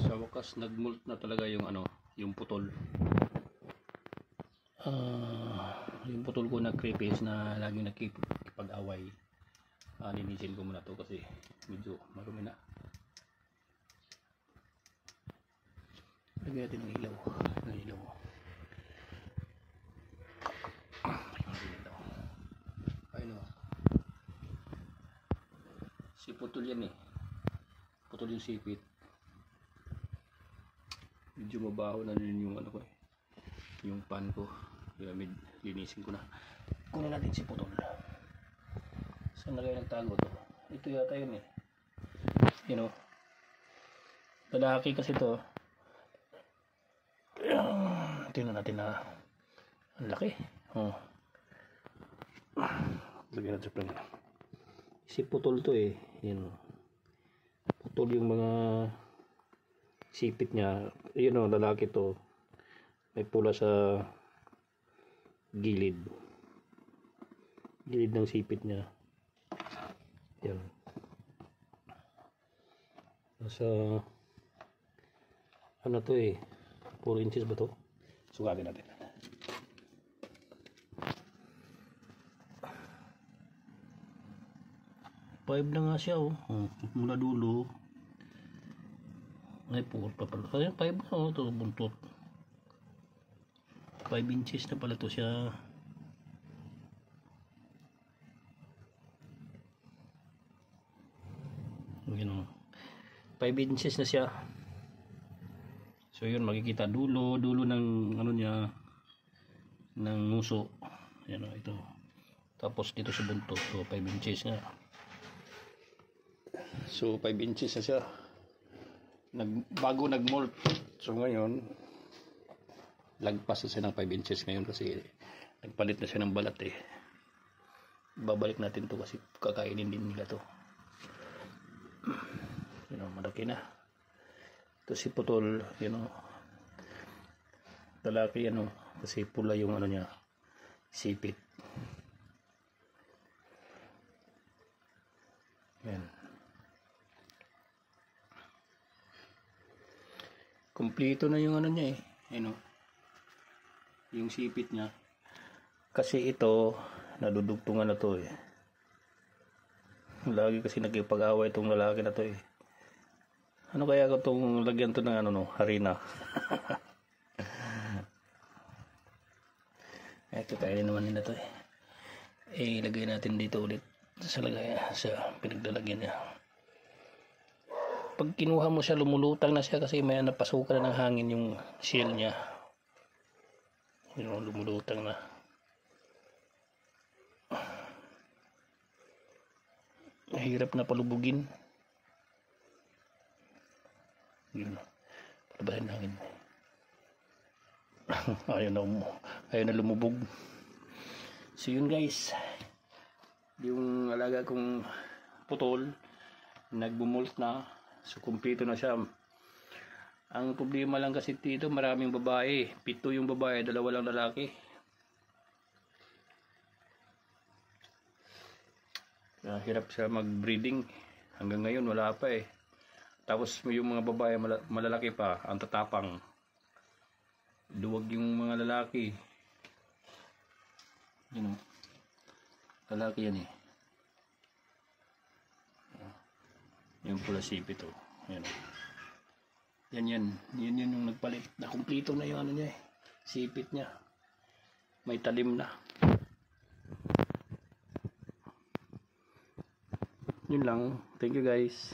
Sa wakas nagmult na talaga yung ano, yung putol. Yung putol ko na creepies na laging nakipag-away. Linisin ko muna to kasi medyo marumi na. Lagyan natin ng ilaw. Ayun o. Si putol yan eh. Putol yung sipit. Medyo mabaho na rin yung ano ko eh. Yung pan ko. Kaya linisin ko na. Kunin natin si putol. Saan na kayo nagtago to? Ito yata yun eh. You know. Lalaki kasi to. Tingnan natin na ang laki. Lagyan natin sa plan. Si putol to eh. Yun. Putol yung mga sipit niya. Yun o, lalaki to. May pula sa gilid ng sipit niya. Yan. Nasa ano to eh, 4 inches ba to? Sukatin natin. Five na nga siya oh. Mula dulo ay 4 pa pala. Ayan, 5 na oh, ito buntot. 5 inches na pala to siya. Yun, 5 inches na siya. So yun, makikita dulo ng ano niya, ng nguso. Yan o, ito. Tapos dito sa buntot, so 5 inches nga. So 5 inches na siya. Bago nag-molt. So ngayon, lagpas na siya ng 5 inches ngayon kasi nagpalit na siya ng balat eh. Babalik natin to kasi kakainin din nila to. Yun o, malaki na. Ito si putol, yun o. Lalaki yan o, kasi pula yung ano niya, sipit. Yan. Kompleto na yung ano niya eh. Yun o. Yung sipit niya. Kasi ito, nadudugtungan na to eh. Lagi kasi nagkipag-away itong lalaki na to eh. Ano kaya ko itong lagyan to ng ano no, harina. Ito kainin naman nila to eh. Ilagay natin dito ulit sa pinaglalagyan niya. Pag kinuha mo siya, lumulutang na siya kasi may napasukan na ng hangin yung shell niya. Yun, lumulutang na. Mahirap na palubugin. Yun, palabahin ng hangin. ayaw na lumubog. So yun guys, yung alaga kong putol nagbumult na, so kumpleto na siya. Ang problema lang kasi dito, maraming babae, 7 yung babae, 2 lang lalaki. Hirap siya mag-breeding hanggang ngayon, wala pa eh. Tapos yung mga babae malalaki pa, ang tatapang. Duwag yung mga lalaki. Yun o. Lalaki yan eh. Yung pula sipit o. Yan o. Yan yung nagpalit. Nakumplito na yung ano niya eh. Sipit niya. May talim na. Yun lang. Thank you guys.